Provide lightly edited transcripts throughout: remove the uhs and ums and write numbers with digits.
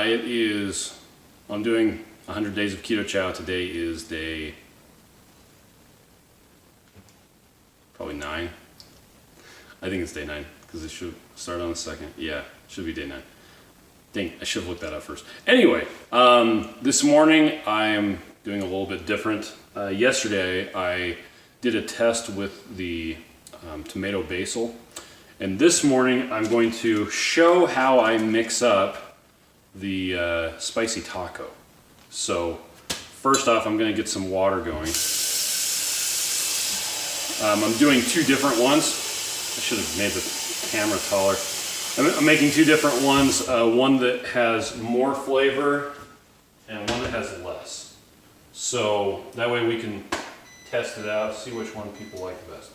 I'm doing 100 days of Keto Chow. Today is day probably 9. I think it's day 9 because it should start on the 2nd. Yeah, it should be day 9. Dang, I should have looked that up first. Anyway, this morning I am doing a little bit different. Yesterday I did a test with the tomato basil, and this morning I'm going to show how I mix up the spicy taco. So first off, I'm going to get some water going. I'm doing 2 different ones. I should have made the camera taller. I'm making 2 different ones, one that has more flavor and one that has less. So that way we can test it out, see which one people like the best.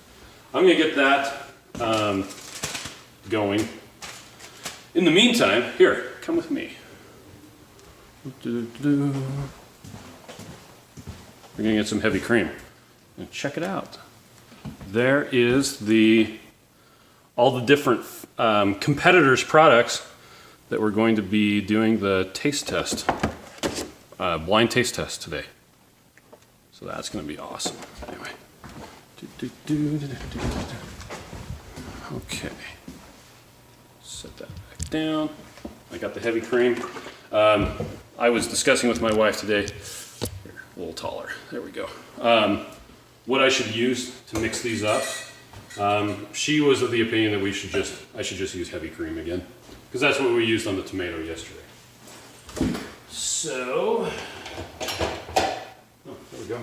I'm going to get that going. In the meantime, here, come with me. We're going to get some heavy cream. And check it out. There is all the different competitors' products that we're going to be doing the taste test, blind taste test today. So that's going to be awesome. Anyway. Okay. Set that back down. I got the heavy cream. I was discussing with my wife today. Here, a little taller. There we go. What I should use to mix these up. She was of the opinion that I should just use heavy cream again, because that's what we used on the tomato yesterday. So, there we go.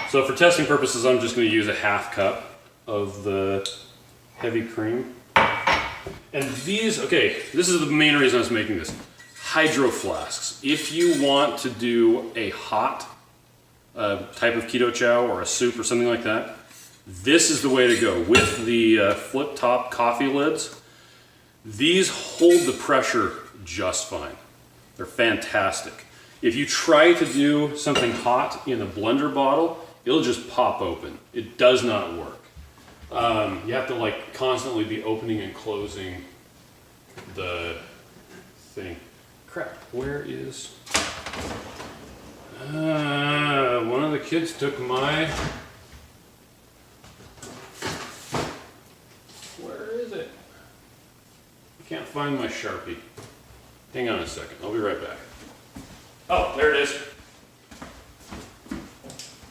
So for testing purposes, I'm just going to use a 1/2 cup of the heavy cream. And these, okay, this is the main reason I was making this. Hydro flasks. If you want to do a hot type of Keto Chow or a soup or something like that, this is the way to go. With the flip top coffee lids, these hold the pressure just fine. They're fantastic. If you try to do something hot in a blender bottle, it'll just pop open. It does not work. You have to like constantly be opening and closing the thing. Crap, where is... one of the kids took my... Where is it? I can't find my Sharpie. Hang on a second, I'll be right back. Oh, there it is.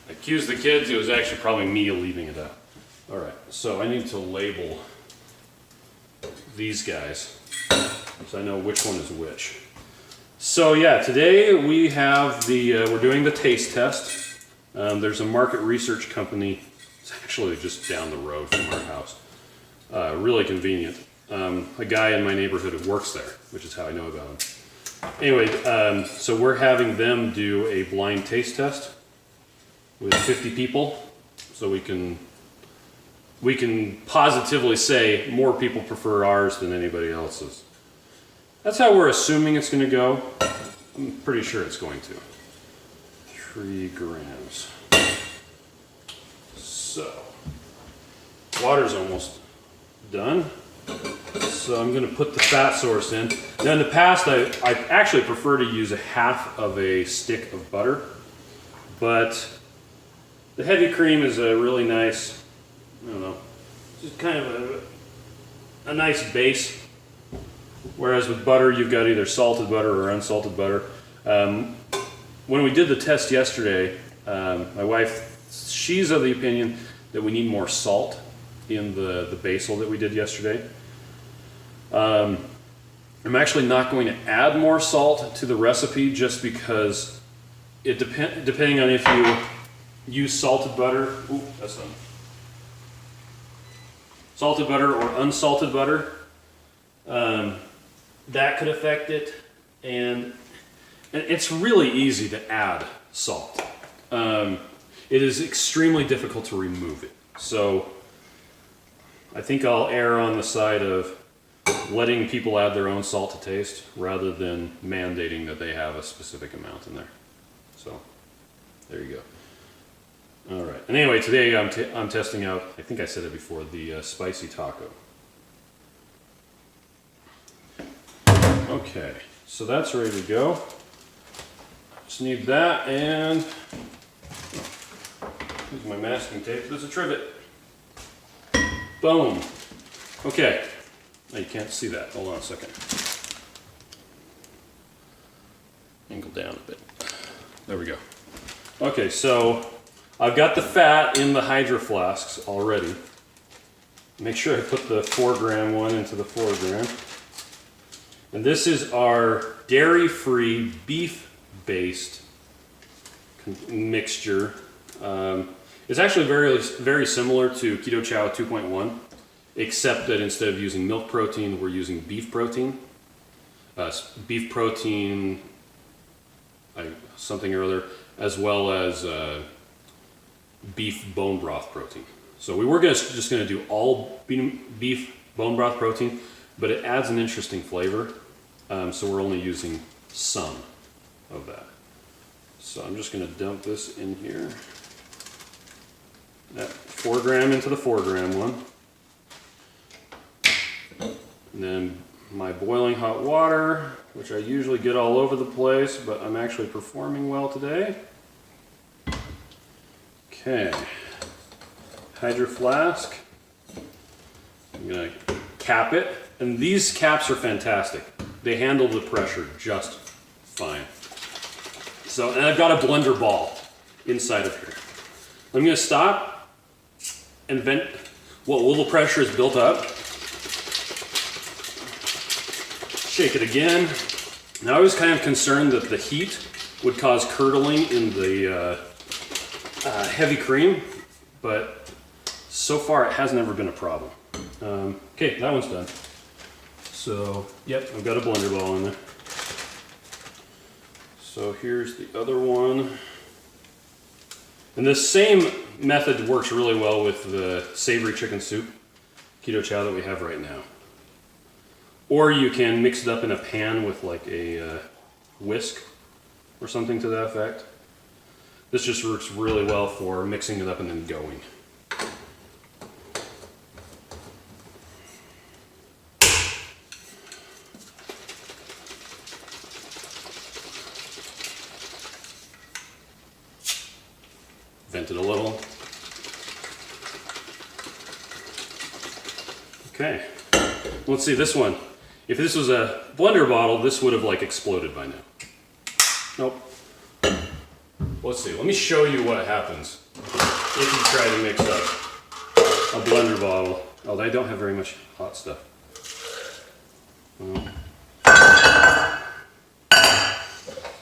I accused the kids, it was actually probably me leaving it out. Alright, so I need to label these guys so I know which one is which. So yeah, today we have we're doing the taste test. There's a market research company, it's actually just down the road from our house. Really convenient. A guy in my neighborhood who works there, which is how I know about him. Anyway, so we're having them do a blind taste test with 50 people, so we can positively say more people prefer ours than anybody else's. That's how we're assuming it's going to go. I'm pretty sure it's going to. 3 grams. So, water's almost done. So I'm going to put the fat source in. Now in the past, I actually prefer to use a 1/2 of a stick of butter, but the heavy cream is a really nice, I don't know, just kind of a nice base. Whereas with butter, you've got either salted butter or unsalted butter. When we did the test yesterday, my wife, she's of the opinion that we need more salt in the basil that we did yesterday. I'm actually not going to add more salt to the recipe just because depending on if you use salted butter, ooh, that's done. Salted butter or unsalted butter, that could affect it, and it's really easy to add salt. It is extremely difficult to remove it. So I think I'll err on the side of letting people add their own salt to taste rather than mandating that they have a specific amount in there. So there you go. All right. And anyway, today I'm testing out, I think I said it before, the spicy taco. Okay. So that's ready to go. Just need that and use my masking tape. There's a trivet. Boom. Okay. Now you can't see that. Hold on a second. Angle down a bit. There we go. Okay, so I've got the fat in the Hydro flasks already. Make sure I put the 4 gram one into the 4 gram. And this is our dairy-free, beef-based mixture. It's actually very similar to Keto Chow 2.1, except that instead of using milk protein, we're using beef protein. Beef protein, something or other, as well as beef bone broth protein. So we were just going to do all beef bone broth protein, but it adds an interesting flavor. So we're only using some of that. So I'm just going to dump this in here. That 4 gram into the 4 gram one. And then my boiling hot water, which I usually get all over the place, but I'm actually performing well today. Okay. Hydro flask. I'm going to cap it. And these caps are fantastic. They handle the pressure just fine. So, and I've got a blender ball inside of here. I'm going to stop and vent. Well, a little pressure is built up. Shake it again. Now I was kind of concerned that the heat would cause curdling in the heavy cream, but so far it has never been a problem. Okay, that one's done. So, yep, I've got a blender ball in there. So here's the other one. And this same method works really well with the savory chicken soup, Keto Chow, that we have right now. Or you can mix it up in a pan with like a whisk or something to that effect. This just works really well for mixing it up and then going. Vent it a little. Okay, let's see this one. If this was a blender bottle, this would have like exploded by now. Nope. Let's see, let me show you what happens if you try to mix up a blender bottle. Oh, I don't have very much hot stuff.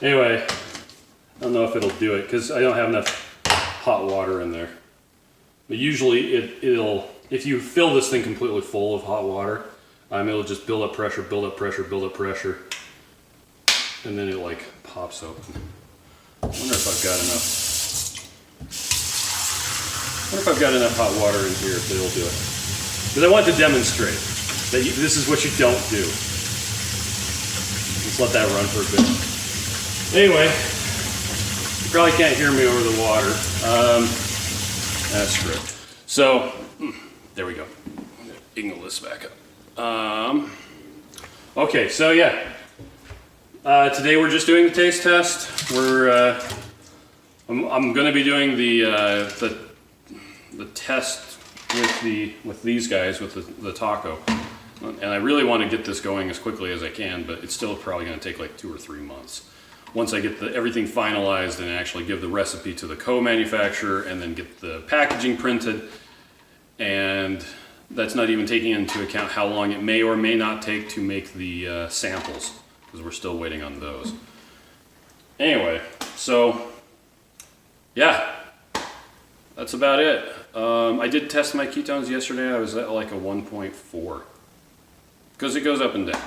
Anyway, I don't know if it'll do it because I don't have enough hot water in there. But usually it'll, if you fill this thing completely full of hot water, it'll just build up pressure, build up pressure, build up pressure, and then it like pops open. I wonder if I've got enough hot water in here if it'll do it. Because I want to demonstrate that this is what you don't do. Just let that run for a bit. Anyway, you probably can't hear me over the water. That's great. So, there we go. I'm gonna angle this back up. Okay, so yeah. Today we're just doing the taste test. I'm going to be doing the test with these guys with the taco, and I really want to get this going as quickly as I can, but it's still probably going to take like 2 or 3 months. Once I get everything finalized and actually give the recipe to the co-manufacturer and then get the packaging printed, and that's not even taking into account how long it may or may not take to make the samples, because we're still waiting on those. Anyway, so yeah, that's about it. I did test my ketones yesterday. I was at like a 1.4 because it goes up and down.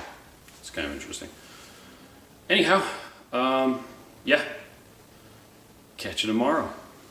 It's kind of interesting. Anyhow, yeah, catch you tomorrow.